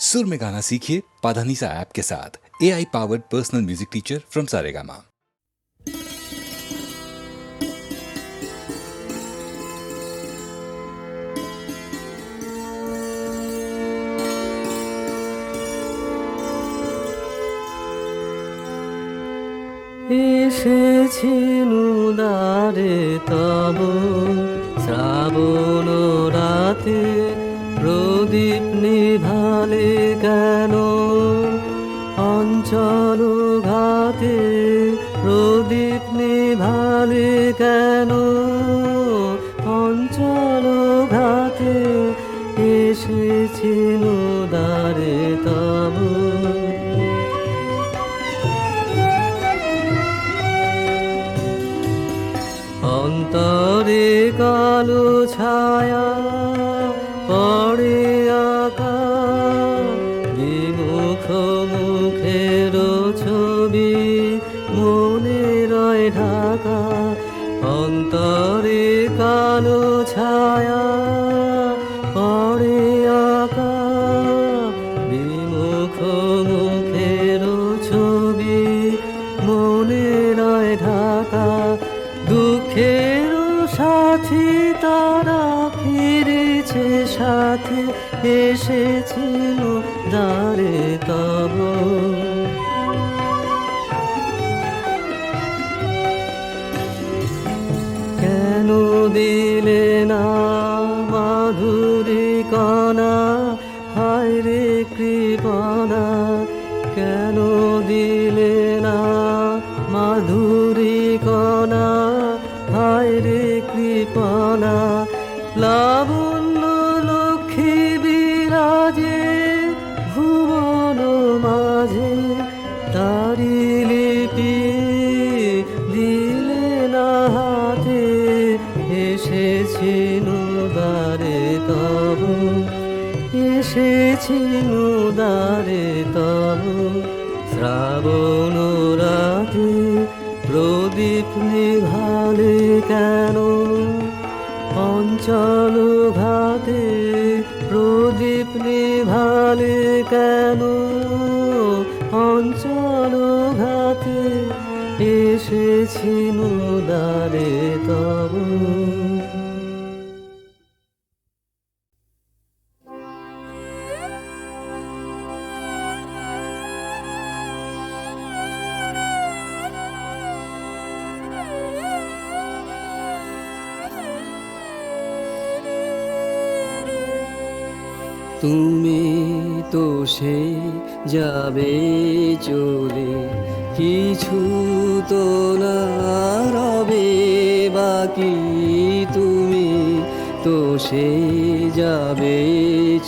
सुर में गाना सीखिए पाधानीसा ऐप के साथ। AI powered personal music teacher from Saregama. এসেছি মুদারে তব শ্রাবণ রাতে, প্রদীপ নিভালে কেন অঞ্চল ঘাতে, প্রদীপ নিভালে কেন অঞ্চল ঘাতে, এসেছি মুদারে তব। অন্তরে কালো ছায়া পড়ে আঁকা, বিমুখ মুখের ছবি মনে রয় ঢাকা। অন্তরে কালো ছায়া পড়ে আঁকা, বিমুখ মুখের ছবি মনে রয় ঢাকা। দুঃখের সাথী তারা ফিরেছে সাথে, এসেছিল দ্বারে তব। কেন দিলে না মাধুরী কণা, হায় রে কৃপণা। কেন দিলে না মাধুরী কণা, হায় রে কৃপণা। লাবণ্য লক্ষ্মী বিরাজে ভুবন মাঝে, তারি লিপি দিলে না হাতে, এসেছি নুদারে তব। এসেছি নুদারে তব। শ্রাবণ রাতে প্রদীপ নিভালে কেন অঞ্চল ঘাতে, প্রদীপ নিভালে কেন অঞ্চল ঘাতে, এসেছি নুদারে তব। তুমি তো সে যাবে চলে, কিছু তো না রবে বাকি। তুমি তো সে যাবে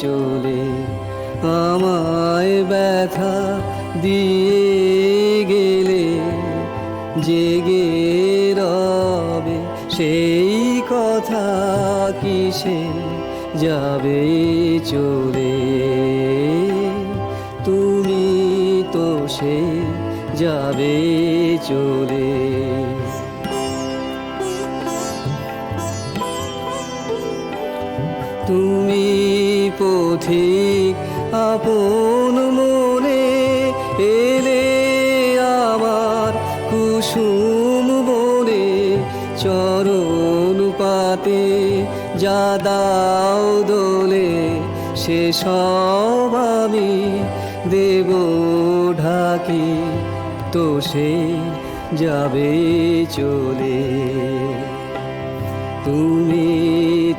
চলে, আমায় ব্যথা দিয়ে গেলে, জেগে রবে সেই কথা কিসে যাবে চলে। তুমি তো সে যাবে চলে। তুমি পথিক আপন মনে এলে আমার কুসুম বনে, চরণ পাতে যা দাও দোলে, সে সব আমি দেব ঢাকি। তো সে যাবে চলে। তুমি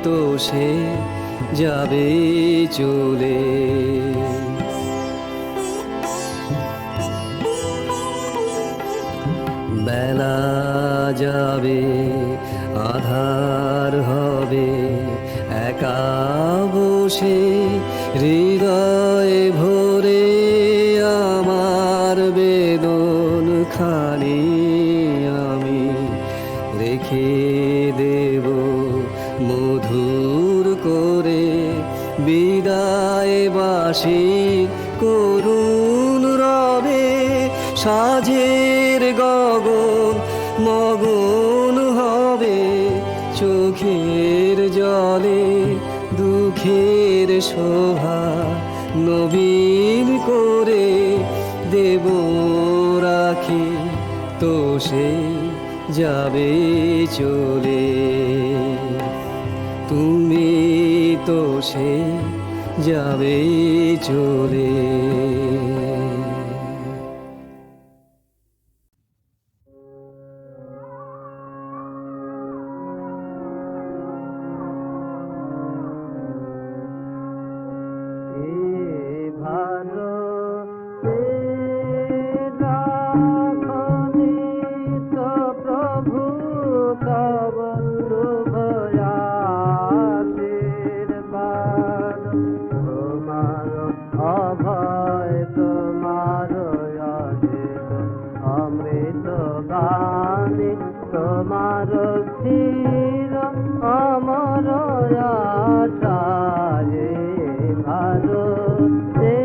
তো সে যাবে চলে। বেলা যাবে আধার হবে, একা বসে হৃদয় ভরে আমার বেদন খানি আমি রেখে দেব মধুর করে। বিদায় বাসি করুণ রবে, সাজের গগন মগন হবে, চোখের জলে দুঃখের শোভা নবীন বিন করে দেব রাখি, তো সে যাবে চলে। তুমি তো সে যাবে চলে। তোমার স্থির অমর আশায় ভারতে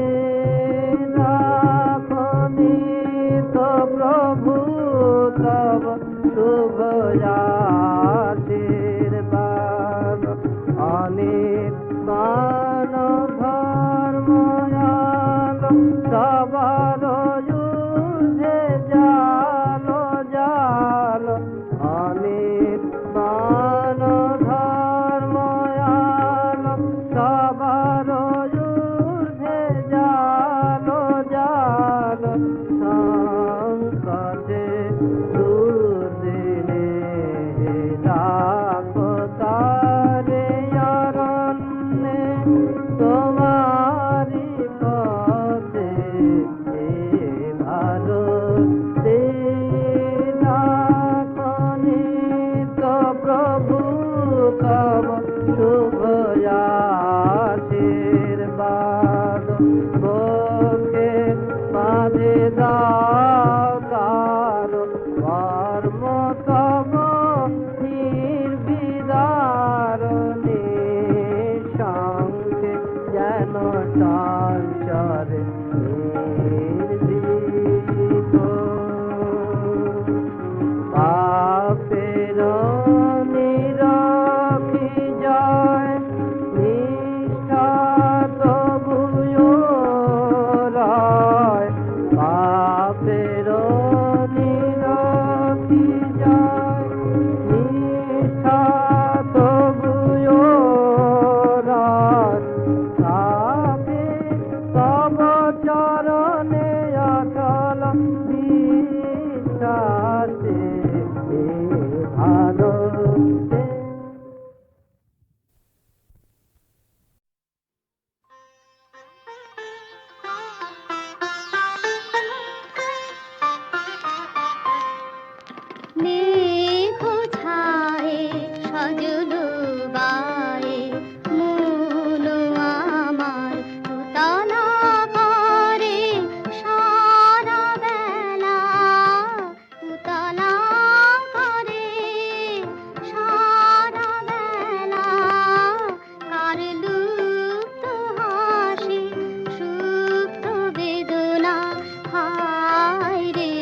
রাখনি তো প্রভু তব শুভ আশীর্বাদ। অনেক মান ধর্ময়াল সবার যুদ্ধে জালো জালো, অনেক মান ধর্ময়াল সবার যুদ্ধে জালো জালো, সংকটে দুর্দিনে রাখো তারে অরণ্যে, তোমারি পথে ভারতে রাখনি তো প্রভু তব শুভ আশীর্বাদ। মুখে বাঁধে দাও তার কর্ম তব নির্বিদারণে, সঙ্গে যেন সঞ্চরে নির্ভীত। পাপের নিরখি জয় নিষ্ঠা তবুও রয়, পাপের নিরখি জয় নিষ্ঠা তবুও রয়, তাপে তব চরণে অটল বিশ্বাসে ভারতে। মেঘ ছায়ে সজল গায়ে মন আমার উতলা করে সারা বেলা, উতলা করে সারা বেলা। কার লুপ্ত হাসি সুপ্ত বেদনা, হায় রে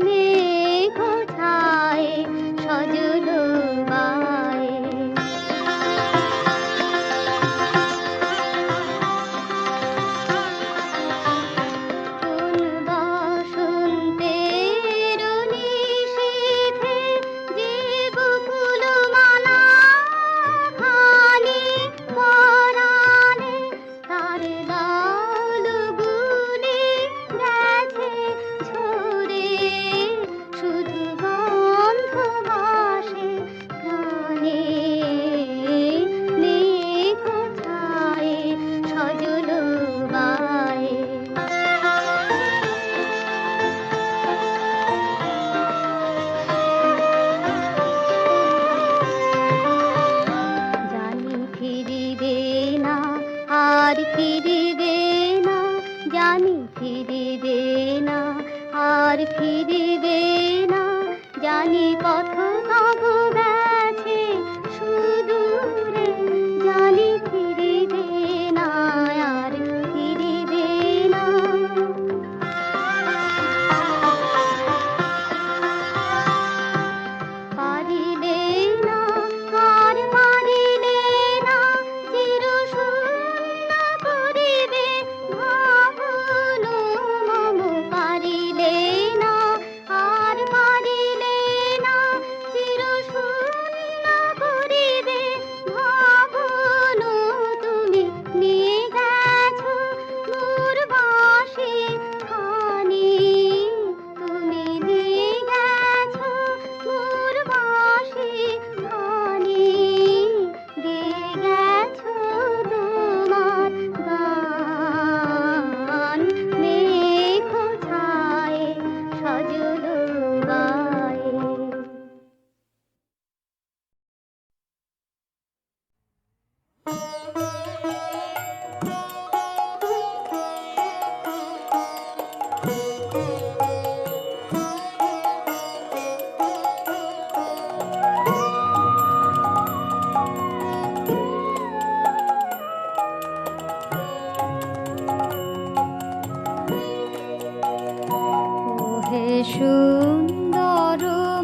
মেঘ ছায়ে সজল গায়ে। কোন বসন্তের নিশীথে যে বকুল মালা খানি পরাণে, তার দলগুলি গেছে ঝরে, শুধু গন্ধ ভাসে প্রাণে। মেঘ ছায়ে সজল গায়ে। জানি ফিরিবে না আর ফিরিবে না, জানি ফিরিবে না আর ফিরিবে না, জানি পথ তব গেছে সুদূরে, জানি ফিরিবে না আর ফিরিবে না। পারিলে না আর পারিলে না চির শূন্য করিবে সুন্দর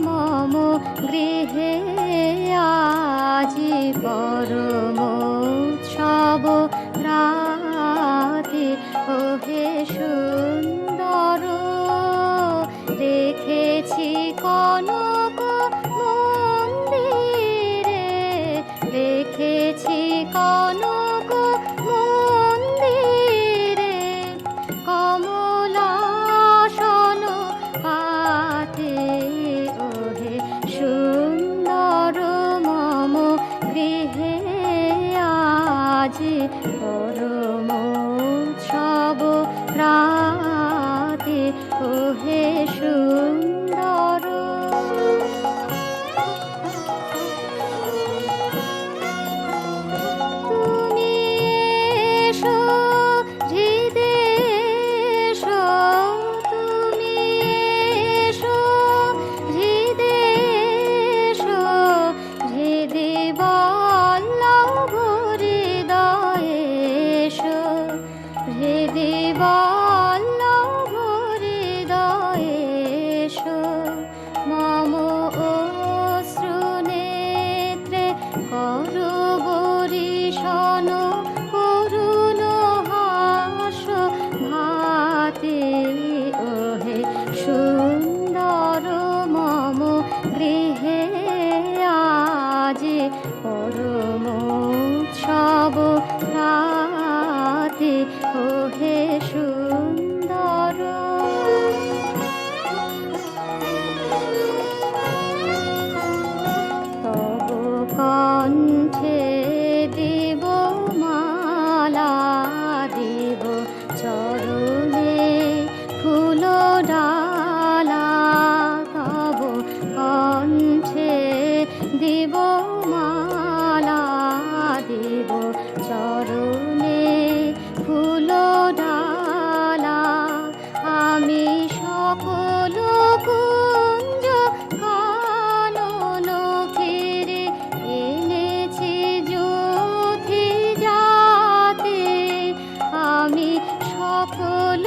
মম গৃহে আজি পরম উৎসব রাতে ওহে সুন্দর রেখেছি কনক মন্দিরে রেখেছি কনক মন্দিরে কমলাসন পাতে ওহে সুন্দর মম গৃহে আজি পরম উৎসব রাতে ওহে সুন্দর তুমি এসো হৃদে এসো তুমি এসো হৃদে এসো হৃদে বল্লভ হৃদয়ে এসো হৃদে বল্লভ হৃদয়ে এসো মম অশ্রুনেত্রে করো বরিশন করুণ হাস ভাতে ওহে সুন্দর মম গৃহে আজি পরম উৎসব রাতে ওহে সুন্দর তব কণ্ঠে দিব মালা দিব চরণে ফুল ডালা তব কণ্ঠে দিব মালা দিব চরণে ফুল ডালা আমি সকল কুঞ্জ কানন ফিরে এনেছি জ্যোতি যাতে আমি সকল